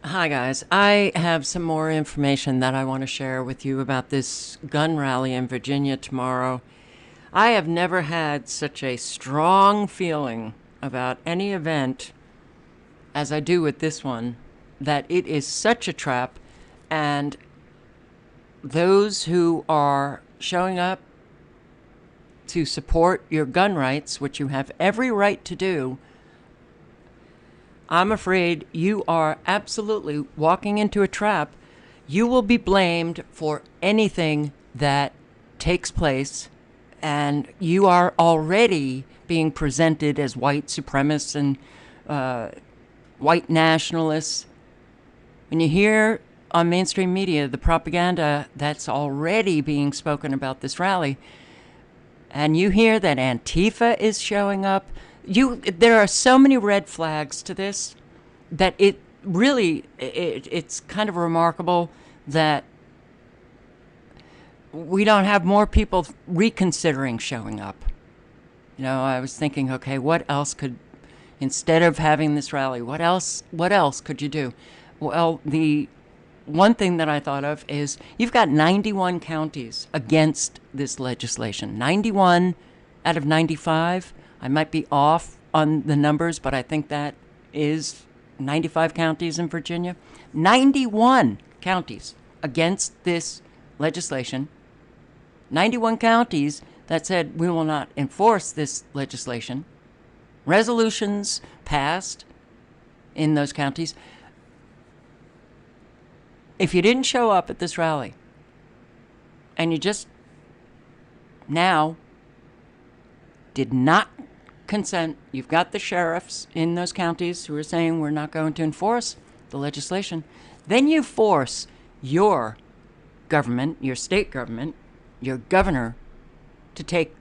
Hi, guys. I have some more information that I want to share with you about this gun rally in Virginia tomorrow. I have never had such a strong feeling about any event as I do with this one, that it is such a trap, and those who are showing up to support your gun rights, which you have every right to do, I'm afraid you are absolutely walking into a trap. You will be blamed for anything that takes place, and you are already being presented as white supremacists and white nationalists. When you hear on mainstream media the propaganda that's already being spoken about this rally, and you hear that Antifa is showing up, there are so many red flags to this that it's kind of remarkable that we don't have more people reconsidering showing up. I was thinking, okay, what else could, instead of having this rally, what else could you do? Well, the one thing that I thought of is you've got 91 counties against this legislation. 91 out of 95. I might be off on the numbers, but I think that is 95 counties in Virginia. 91 counties against this legislation. 91 counties that said we will not enforce this legislation. Resolutions passed in those counties. If you didn't show up at this rally and you just now did not consent, you've got the sheriffs in those counties who are saying we're not going to enforce the legislation, then you force your government, your state government, your governor to take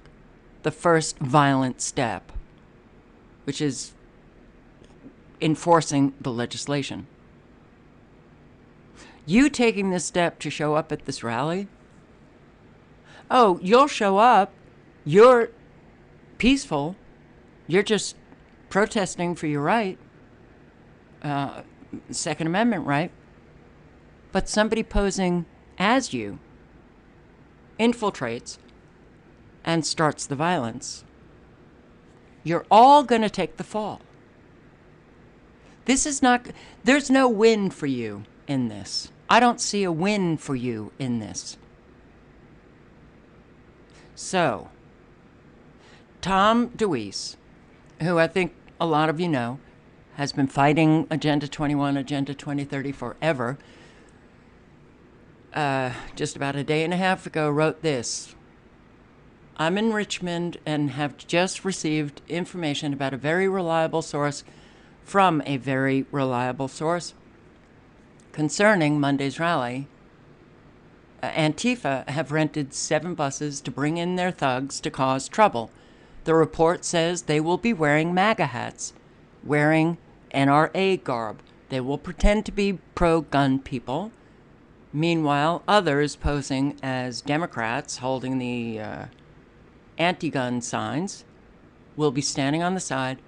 the first violent step, which is enforcing the legislation. You taking this step to show up at this rally, oh, you'll show up, you're peaceful, you're just protesting for your right, Second Amendment right, but somebody posing as you infiltrates and starts the violence. You're all going to take the fall. There's no win for you in this. I don't see a win for you in this. So, Tom DeWeese, who I think a lot of you know, has been fighting Agenda 21, Agenda 2030 forever, just about a day and a half ago wrote this. I'm in Richmond and have just received information about a very reliable source from a very reliable source concerning Monday's rally. Antifa have rented 7 buses to bring in their thugs to cause trouble. The report says they will be wearing MAGA hats, wearing NRA garb. They will pretend to be pro-gun people. Meanwhile, others posing as Democrats holding the anti-gun signs will be standing on the side.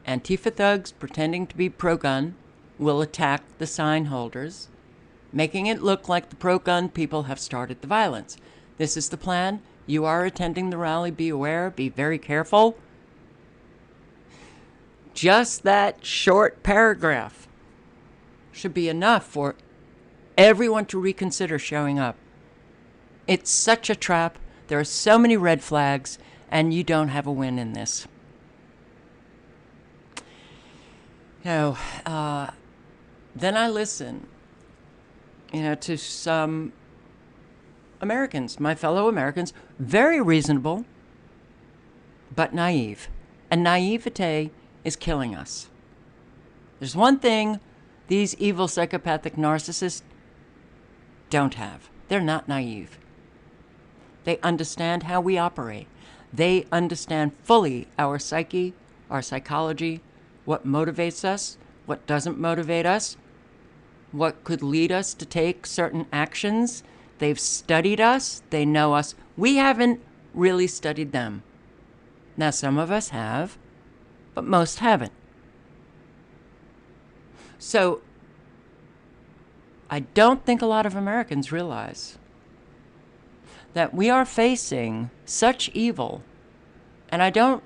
Antifa thugs pretending to be pro-gun will attack the sign holders, making it look like the pro-gun people have started the violence. This is the plan. You are attending the rally. Be aware. Be very careful. Just that short paragraph should be enough for everyone to reconsider showing up. It's such a trap. There are so many red flags, and you don't have a win in this. Then I listen, to some Americans, my fellow Americans, very reasonable, but naive. And naivete is killing us. There's one thing these evil psychopathic narcissists don't have. They're not naive. They understand how we operate. They understand fully our psyche, our psychology, what motivates us, what doesn't motivate us, what could lead us to take certain actions. They've studied us. They know us. We haven't really studied them. Now, some of us have, but most haven't. So I don't think a lot of Americans realize that we are facing such evil, and I don't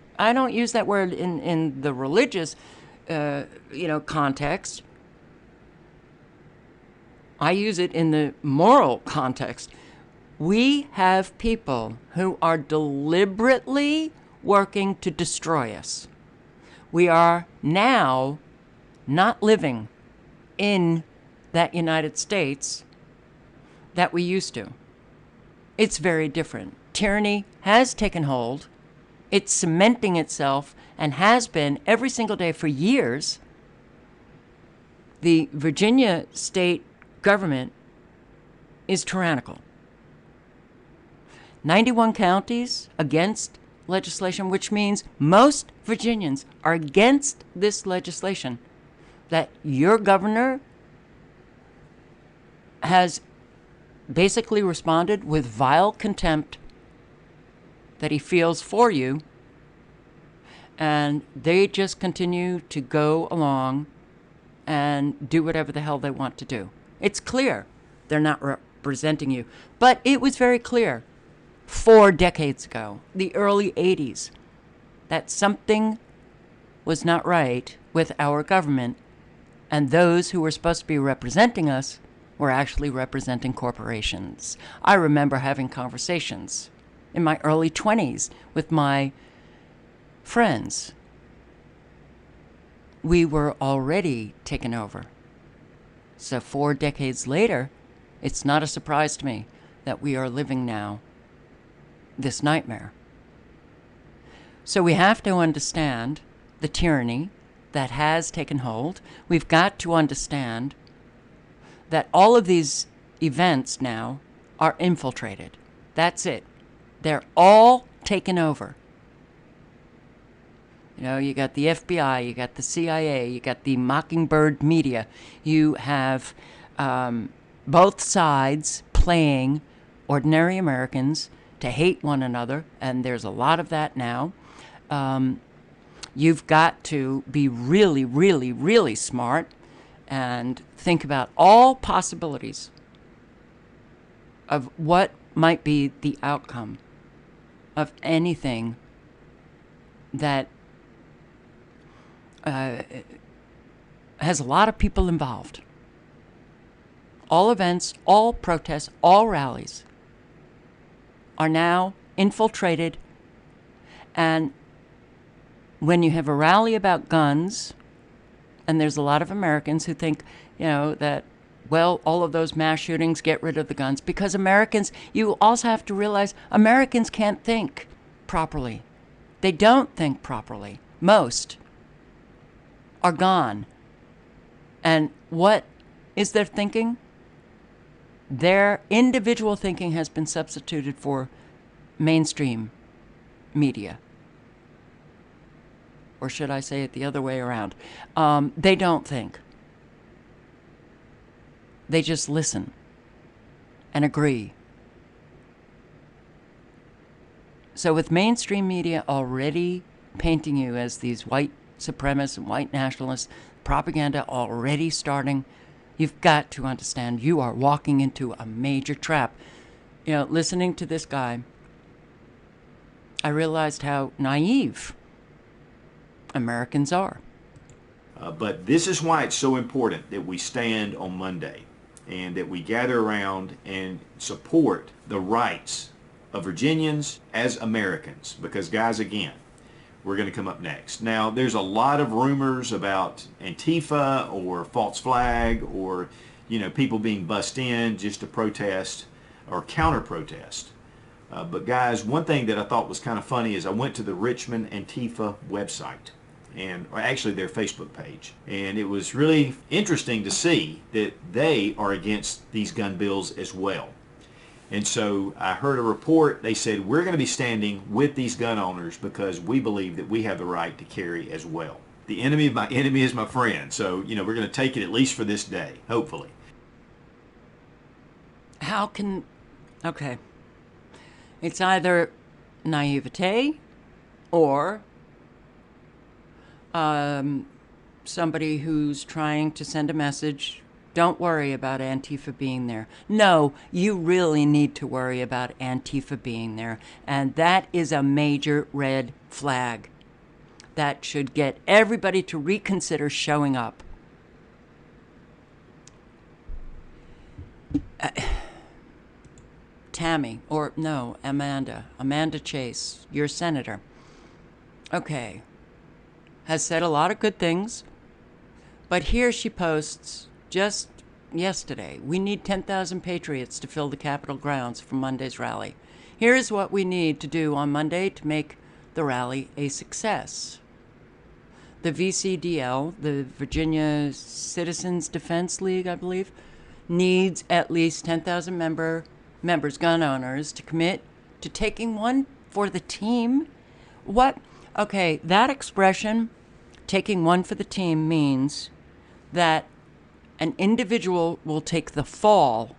use that word in the religious, context. I use it in the moral context. We have people who are deliberately working to destroy us. We are now not living in that United States that we used to. It's very different. Tyranny has taken hold. It's cementing itself and has been every single day for years. The Virginia state government is tyrannical. 91 counties against legislation, which means most Virginians are against this legislation that your governor has basically responded with vile contempt that he feels for you, and they just continue to go along and do whatever the hell they want to do. It's clear they're not representing you, but it was very clear 4 decades ago, the early 80s, that something was not right with our government, and those who were supposed to be representing us were actually representing corporations. I remember having conversations in my early 20s with my friends. We were already taken over. So 4 decades later, it's not a surprise to me that we are living now this nightmare. So we have to understand the tyranny that has taken hold. We've got to understand that all of these events now are infiltrated. That's it. They're all taken over. You know, you got the FBI, you got the CIA, you got the Mockingbird media. You have both sides playing ordinary Americans to hate one another, and there's a lot of that now. You've got to be really, really, really smart and think about all possibilities of what might be the outcome of anything that has a lot of people involved. All events, all protests, all rallies are now infiltrated. And when you have a rally about guns, and there's a lot of Americans who think, that, well, all of those mass shootings, get rid of the guns. Because Americans, you also have to realize, Americans can't think properly. They don't think properly. Most are gone. And what is their thinking? Their individual thinking has been substituted for mainstream media. Or should I say it the other way around? They don't think. They just listen and agree. So with mainstream media already painting you as these white supremacists and white nationalists, propaganda already starting, you've got to understand you are walking into a major trap. Listening to this guy, I realized how naive Americans are. But this is why it's so important that we stand on Monday and that we gather around and support the rights of Virginians as Americans. Because, guys, again, we're going to come up next. Now, there's a lot of rumors about Antifa or false flag or, people being bussed in just to protest or counter-protest. But, guys, one thing that I thought was kind of funny is I went to the Richmond Antifa website, or actually their Facebook page. And it was really interesting to see that they are against these gun bills as well. And so I heard a report, they said, we're going to be standing with these gun owners because we believe that we have the right to carry as well. The enemy of my enemy is my friend. So, we're going to take it at least for this day, hopefully. Okay. It's either naivete or somebody who's trying to send a message Don't worry about Antifa being there. No, you really need to worry about Antifa being there. And that is a major red flag. That should get everybody to reconsider showing up. Tammy, or no, Amanda Chase, your senator, okay, has said a lot of good things, but here she posts just yesterday, we need 10,000 patriots to fill the Capitol grounds for Monday's rally. Here's what we need to do on Monday to make the rally a success. The VCDL, the Virginia Citizens Defense League, I believe, needs at least 10,000 members, gun owners, to commit to taking one for the team. What? Okay, that expression, taking one for the team, means that an individual will take the fall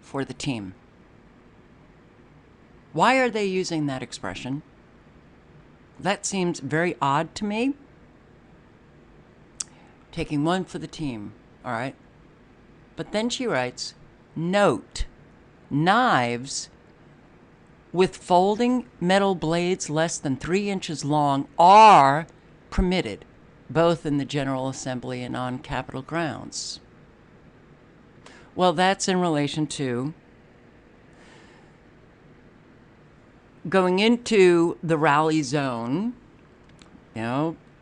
for the team. Why are they using that expression? That seems very odd to me. Taking one for the team, all right? But then she writes, note, knives with folding metal blades less than 3 inches long are permitted, both in the General Assembly and on Capitol grounds. Well, that's in relation to going into the rally zone,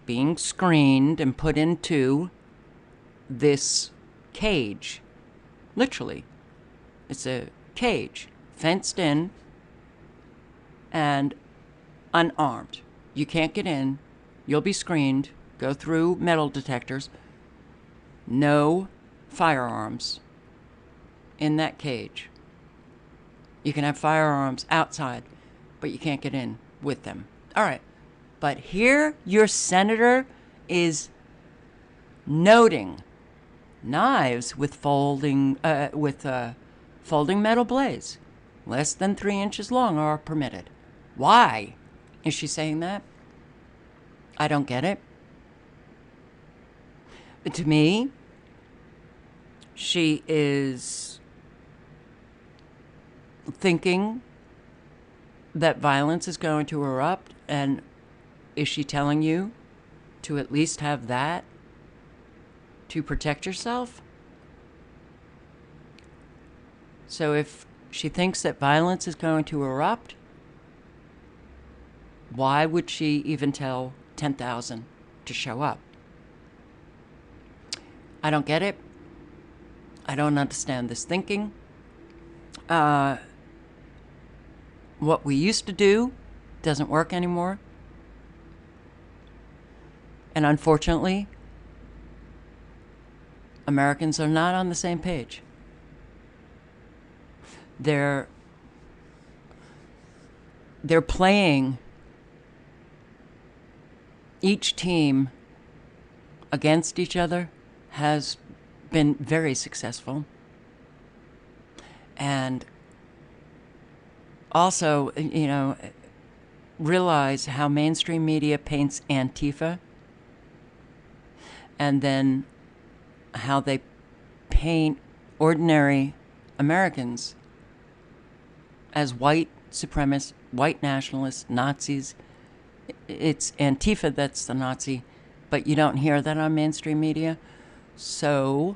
being screened and put into this cage. Literally, it's a cage, fenced in and unarmed. You can't get in. You'll be screened, go through metal detectors. No firearms in that cage. You can have firearms outside, but you can't get in with them. All right. But here your senator is noting knives with folding metal blades less than 3 inches long are permitted. Why is she saying that? I don't get it. But to me, she is thinking that violence is going to erupt, and is she telling you to at least have that to protect yourself? So if she thinks that violence is going to erupt, why would she even tell 10,000 to show up? I don't get it. I don't understand this thinking. What we used to do doesn't work anymore. And unfortunately, Americans are not on the same page. They're playing each team against each other has been very successful. And also, realize how mainstream media paints Antifa, and then how they paint ordinary Americans as white supremacists, white nationalists, Nazis. It's Antifa that's the Nazi, but you don't hear that on mainstream media. So,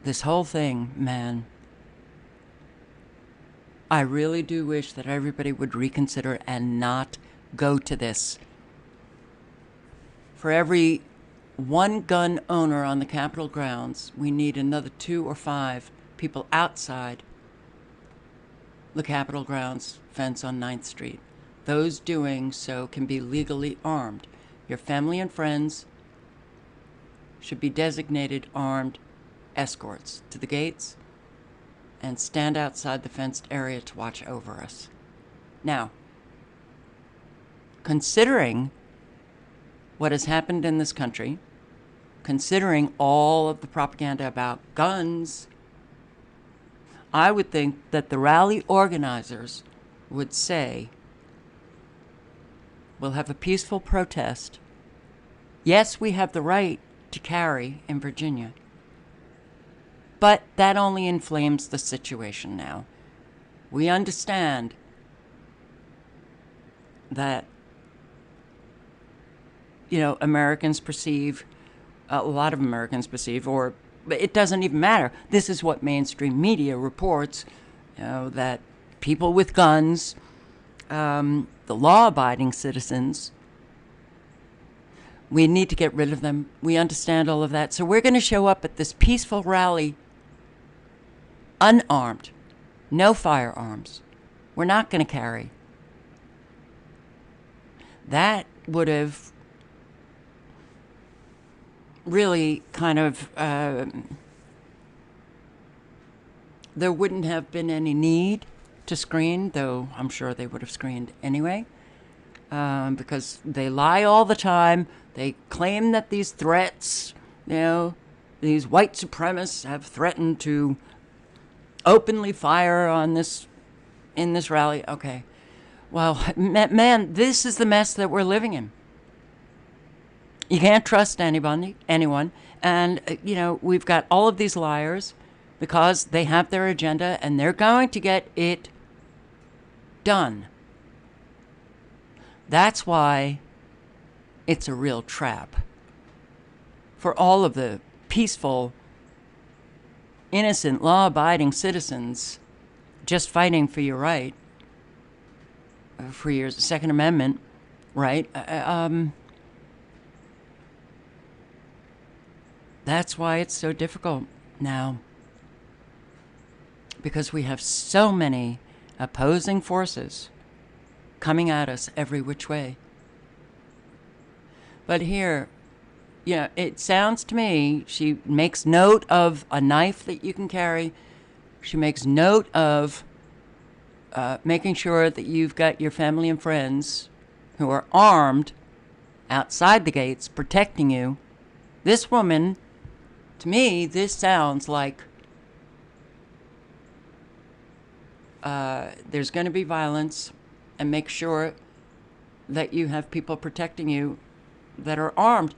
this whole thing, man, I really do wish that everybody would reconsider and not go to this. For every one gun owner on the Capitol grounds, we need another 2 or 5 people outside the Capitol grounds fence on 9th Street. Those doing so can be legally armed. Your family and friends should be designated armed escorts to the gates and stand outside the fenced area to watch over us. Now, considering what has happened in this country, considering all of the propaganda about guns, I would think that the rally organizers would say, we'll have a peaceful protest. Yes, we have the right to carry in Virginia. But that only inflames the situation now. We understand that, Americans perceive, a lot of Americans perceive, or it doesn't even matter. This is what mainstream media reports, that people with guns, the law-abiding citizens, we need to get rid of them. We understand all of that. So we're going to show up at this peaceful rally unarmed, no firearms. We're not going to carry. That would have really kind of, there wouldn't have been any need to screen, though I'm sure they would have screened anyway, because they lie all the time. They claim that these threats, these white supremacists have threatened to openly fire on in this rally. Okay. Well, man, this is the mess that we're living in. You can't trust anyone. And, we've got all of these liars because they have their agenda and they're going to get it done. That's why it's a real trap for all of the peaceful, innocent, law-abiding citizens just fighting for your right, for your Second Amendment right. That's why it's so difficult now, because we have so many opposing forces coming at us every which way. But here, it sounds to me, she makes note of a knife that you can carry. She makes note of making sure that you've got your family and friends who are armed outside the gates protecting you. This woman, to me, this sounds like there's going to be violence, and make sure that you have people protecting you that are armed.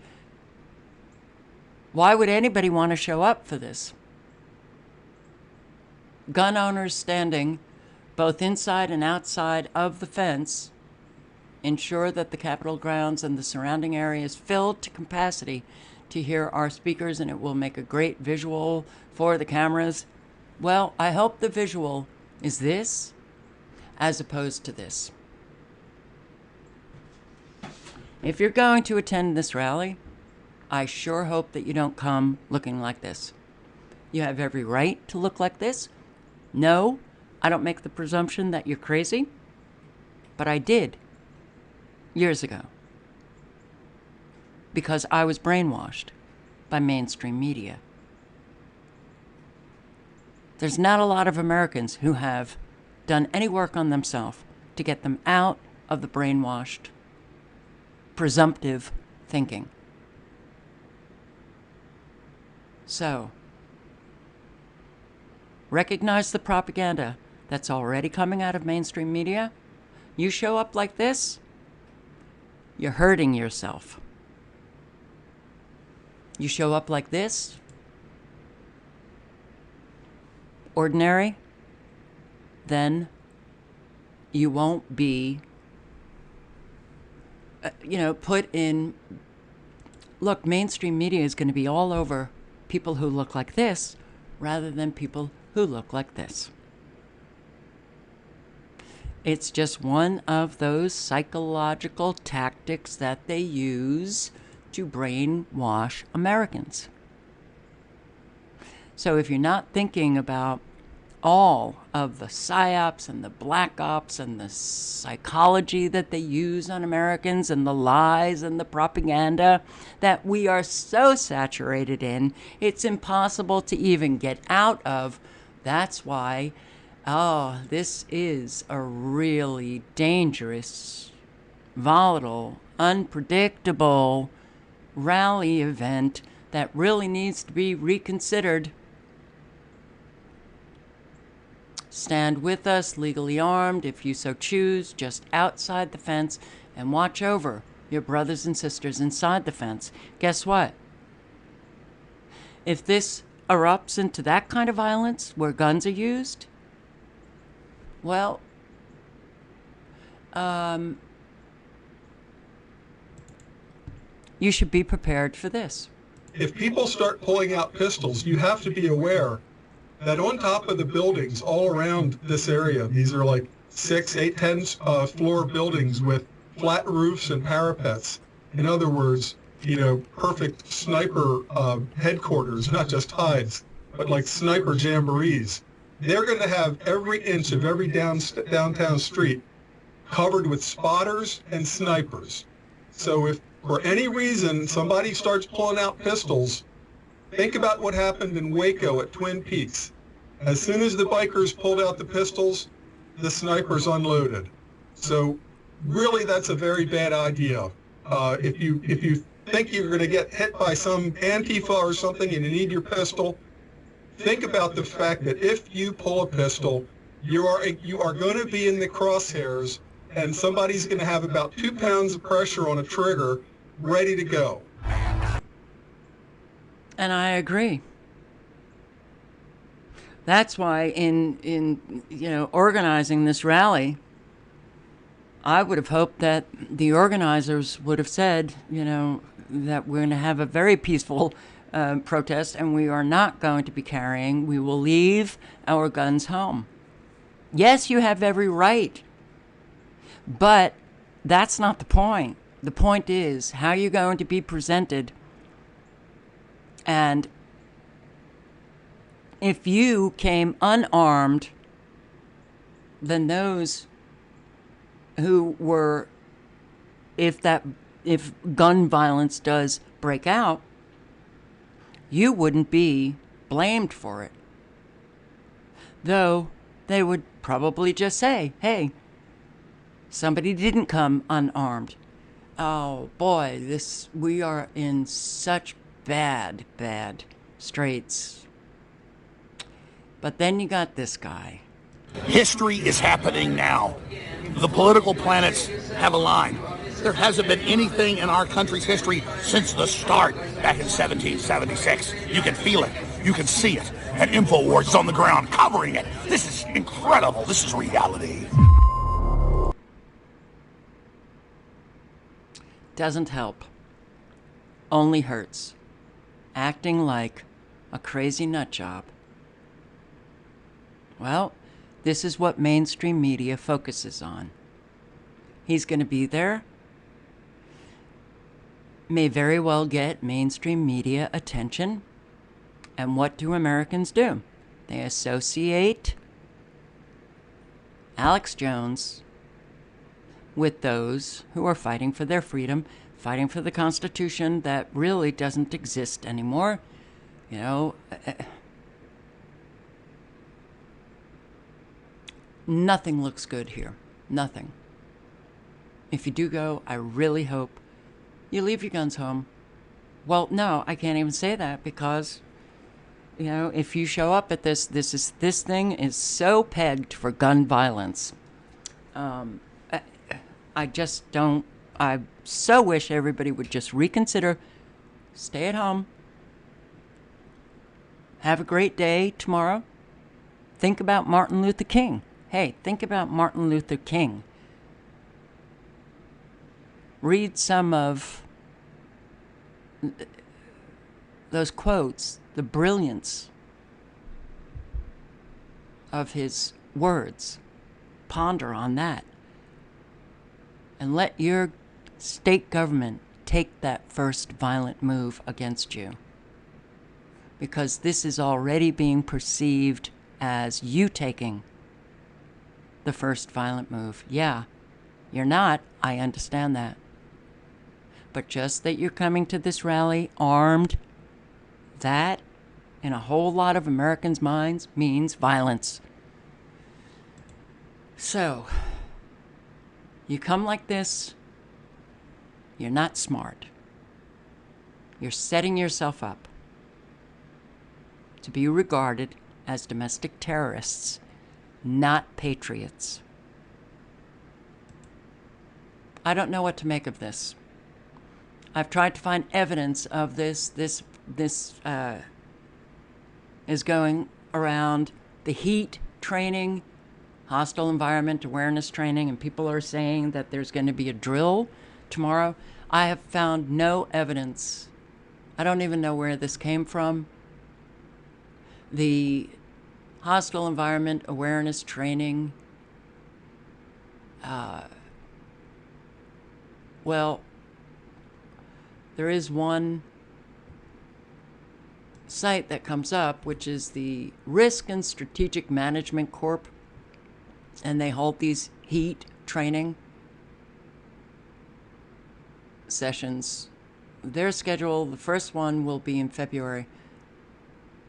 Why would anybody want to show up for this? Gun owners standing both inside and outside of the fence ensure that the Capitol grounds and the surrounding area is filled to capacity to hear our speakers, and it will make a great visual for the cameras. Well, I hope the visual is this as opposed to this. If you're going to attend this rally, I sure hope that you don't come looking like this. You have every right to look like this. No, I don't make the presumption that you're crazy, but I did years ago because I was brainwashed by mainstream media. There's not a lot of Americans who have done any work on themselves to get them out of the brainwashed, presumptive thinking. So, recognize the propaganda that's already coming out of mainstream media. You show up like this, you're hurting yourself. You show up like this, ordinary, then you won't be, put in. Look, mainstream media is going to be all over people who look like this rather than people who look like this. It's just one of those psychological tactics that they use to brainwash Americans. So if you're not thinking about all of the psyops and the black ops and the psychology that they use on Americans and the lies and the propaganda that we are so saturated in, it's impossible to even get out of. That's why, this is a really dangerous, volatile, unpredictable rally event that really needs to be reconsidered. Stand with us, legally armed, if you so choose, just outside the fence, and watch over your brothers and sisters inside the fence. Guess what? If this erupts into that kind of violence where guns are used, well, you should be prepared for this. If people start pulling out pistols, you have to be aware that on top of the buildings all around this area, these are like 6, 8, 10 floor buildings with flat roofs and parapets. In other words, perfect sniper headquarters, not just hides, but like sniper jamborees. They're going to have every inch of every downtown street covered with spotters and snipers. So if for any reason somebody starts pulling out pistols, think about what happened in Waco at Twin Peaks. As soon as the bikers pulled out the pistols, the snipers unloaded. So really, that's a very bad idea. If you think you're going to get hit by some Antifa or something and you need your pistol, think about the fact that if you pull a pistol, you are going to be in the crosshairs, and somebody's going to have about 2 pounds of pressure on a trigger ready to go. And I agree. That's why in organizing this rally, I would have hoped that the organizers would have said, that we're going to have a very peaceful protest, and we are not going to be carrying. We will leave our guns home. Yes, you have every right, but that's not the point. The point is how you're going to be presented. And if you came unarmed, then those who were, if gun violence does break out, you wouldn't be blamed for it. Though they would probably just say, hey, somebody didn't come unarmed. Oh boy, we are in such bad straits. But then you got this guy. History is happening now. The political planets have aligned. There hasn't been anything in our country's history since the start back in 1776. You can feel it. You can see it. And InfoWars is on the ground covering it. This is incredible. This is reality. Doesn't help. Only hurts. Acting like a crazy nut job. Well, this is what mainstream media focuses on. He's going to be there. May very well get mainstream media attention. And what do Americans do? They associate Alex Jones with those who are fighting for their freedom, fighting for the Constitution that really doesn't exist anymore. Nothing looks good here. Nothing. If you do go, I really hope you leave your guns home. Well, no, I can't even say that because, if you show up at this thing is so pegged for gun violence. I just don't. I so wish everybody would just reconsider, stay at home, have a great day tomorrow. Think about Martin Luther King. Hey, think about Martin Luther King. Read some of those quotes, the brilliance of his words. Ponder on that. And let your state government take that first violent move against you. Because this is already being perceived as you taking the first violent move. Yeah, you're not. I understand that. But just that you're coming to this rally armed, that, in a whole lot of Americans' minds, means violence. So, you come like this, you're not smart. You're setting yourself up to be regarded as domestic terrorists, not patriots. I don't know what to make of this. I've tried to find evidence of this is going around the heat training, hostile environment awareness training, and people are saying that there's going to be a drill tomorrow. I have found no evidence. I don't even know where this came from. The hostile environment awareness training, well, there is one site that comes up, which is the Risk and Strategic Management Corp, and they hold these heat training sessions. Their schedule, the first one will be in February.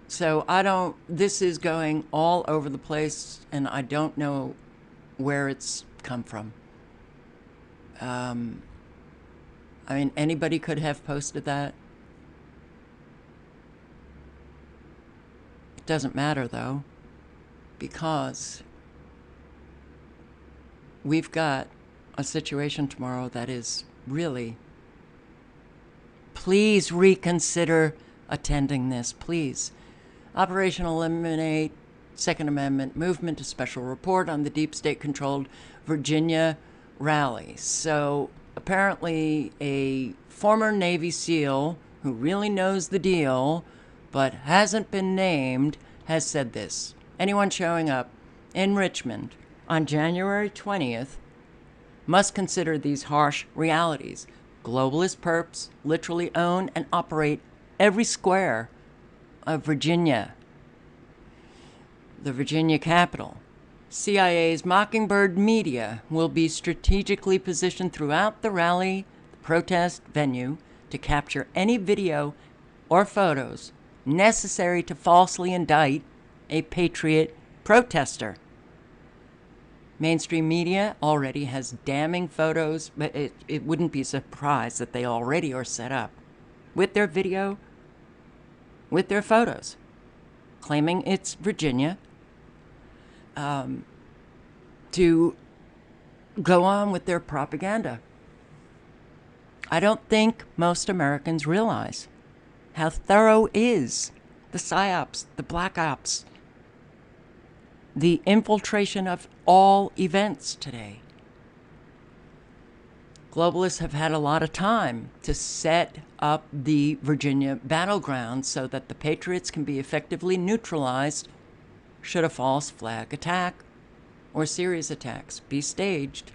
So this is going all over the place, and I don't know where it's come from. I mean, anybody could have posted that. It doesn't matter, though, because we've got a situation tomorrow that is really... Please reconsider attending this, please. Operation Eliminate, Second Amendment movement, a special report on the deep state-controlled Virginia rally. So apparently a former Navy SEAL who really knows the deal but hasn't been named has said this. Anyone showing up in Richmond on January 20th must consider these harsh realities. Globalist perps literally own and operate every square of Virginia, the Virginia capital. CIA's Mockingbird media will be strategically positioned throughout the rally, the protest venue, to capture any video or photos necessary to falsely indict a patriot protester. Mainstream media already has damning photos, but it wouldn't be a surprise that they already are set up with their video, with their photos, claiming it's Virginia, to go on with their propaganda. I don't think most Americans realize how thorough is the PSYOPs, the Black Ops, the infiltration of all events today. Globalists have had a lot of time to set up the Virginia battleground so that the patriots can be effectively neutralized should a false flag attack or series attacks be staged.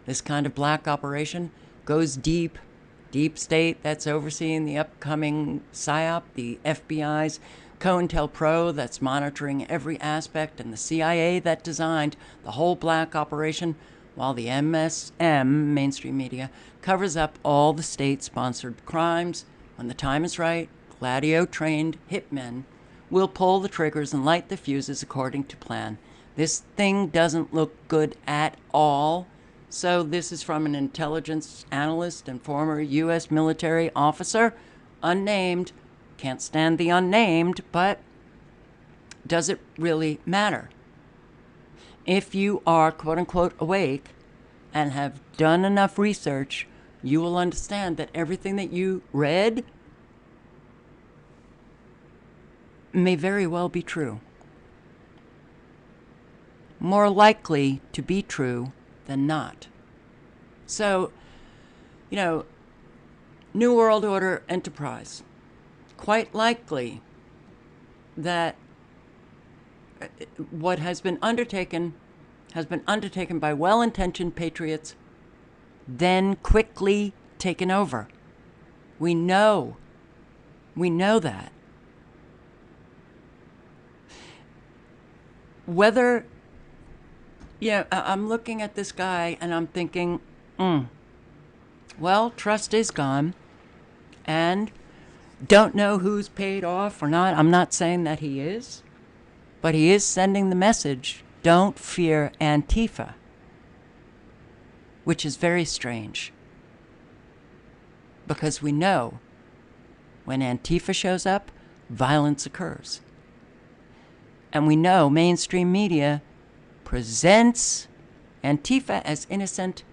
This kind of black operation goes deep state that's overseeing the upcoming PSYOP, the FBI's COINTELPRO that's monitoring every aspect, and the CIA that designed the whole black operation, while the MSM, mainstream media, covers up all the state-sponsored crimes. When the time is right, Gladio-trained hitmen will pull the triggers and light the fuses according to plan. This thing doesn't look good at all. So this is from an intelligence analyst and former U.S. military officer, unnamed. Can't stand the unnamed, but does it really matter? If you are, quote-unquote, awake and have done enough research, you will understand that everything that you read may very well be true. More likely to be true than not. So, New World Order enterprise. Quite likely that what has been undertaken by well-intentioned patriots, then quickly taken over. We know that. Whether, I'm looking at this guy and I'm thinking, well, trust is gone, and don't know who's paid off or not. I'm not saying that he is, but he is sending the message, don't fear Antifa, which is very strange, because we know when Antifa shows up, violence occurs. And we know mainstream media presents Antifa as innocent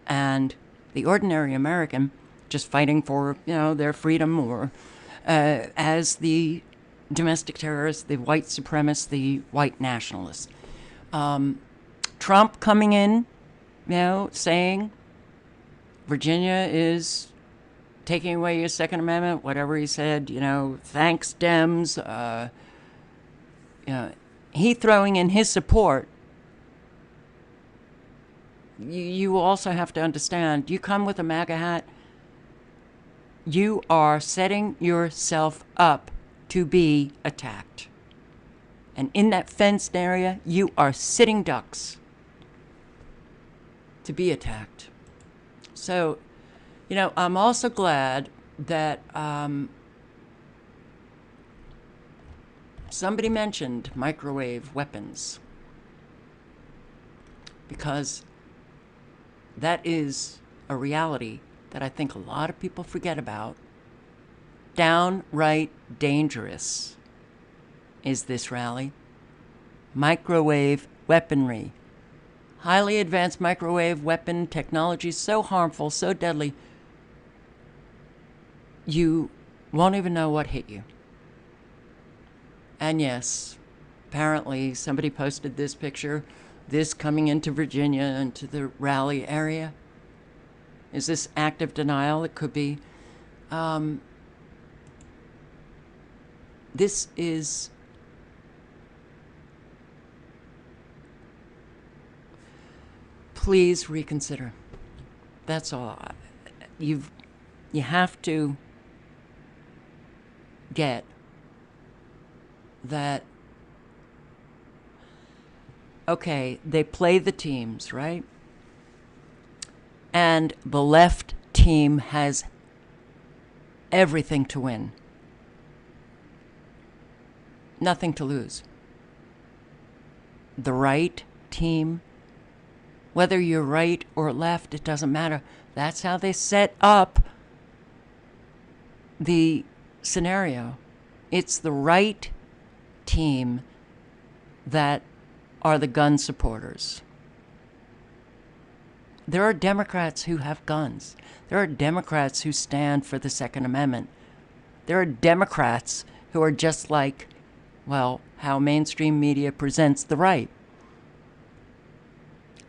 and the ordinary American just fighting for, their freedom, or as the domestic terrorists, the white supremacists, the white nationalists. Trump coming in, saying Virginia is taking away your Second Amendment, whatever he said, thanks Dems. He throwing in his support. You also have to understand, you come with a MAGA hat, you are setting yourself up to be attacked. And in that fenced area, you are sitting ducks to be attacked. So, I'm also glad that somebody mentioned microwave weapons, because that is a reality that I think a lot of people forget about. Downright dangerous is this rally. Microwave weaponry. Highly advanced microwave weapon technology, so harmful, so deadly, you won't even know what hit you. And yes, apparently somebody posted this picture, this coming into Virginia, into the rally area. Is this active denial? It could be. This is please reconsider. That's all. You have to get that. Okay, they play the teams, right? And the left team has everything to win. Nothing to lose. The right team, whether you're right or left, it doesn't matter. That's how they set up the scenario. It's the right team that are the gun supporters. There are Democrats who have guns. There are Democrats who stand for the Second Amendment. There are Democrats who are just like, well, how mainstream media presents the right.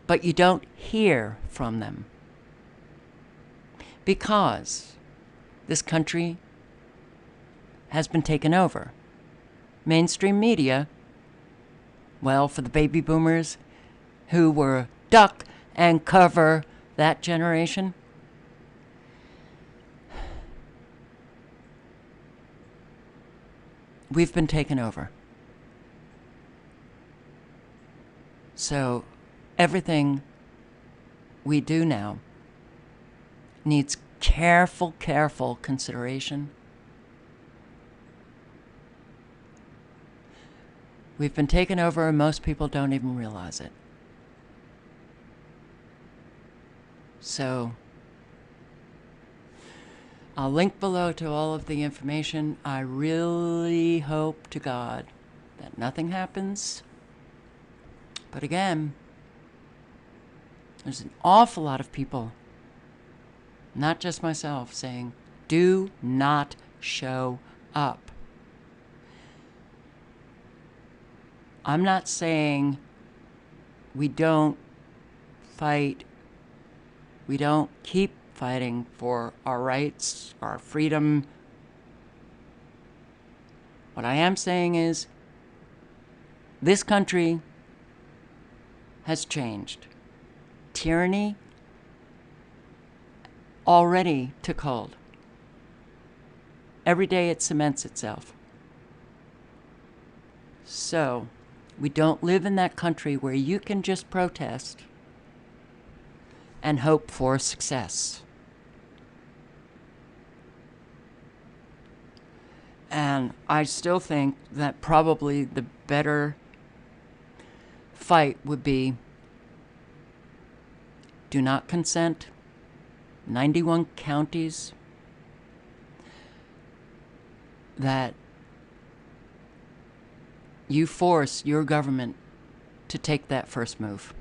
But you don't hear from them. Because this country has been taken over. Mainstream media, well, for the baby boomers who were duck and cover that generation, we've been taken over. So everything we do now needs careful consideration. We've been taken over and most people don't even realize it. So I'll link below to all of the information. I really hope to God that nothing happens. But again, there's an awful lot of people, not just myself, saying, do not show up. I'm not saying we don't fight, we don't keep fighting for our rights, our freedom. What I am saying is this country has changed. Tyranny already took hold. Every day it cements itself. So we don't live in that country where you can just protest and hope for success. And I still think that probably the better fight would be do not consent. 91 counties that you force your government to take that first move.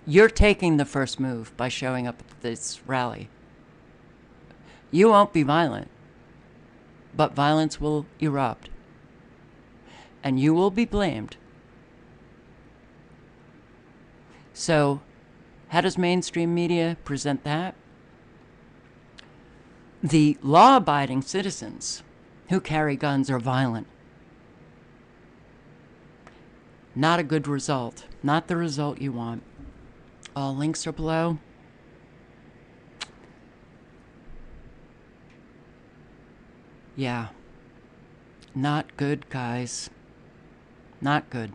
You're taking the first move by showing up at this rally. You won't be violent. but violence will erupt. And you will be blamed. So, how does mainstream media present that? The law-abiding citizens who carry guns are violent. Not a good result. Not the result you want. All links are below. Yeah. Not good, guys. Not good.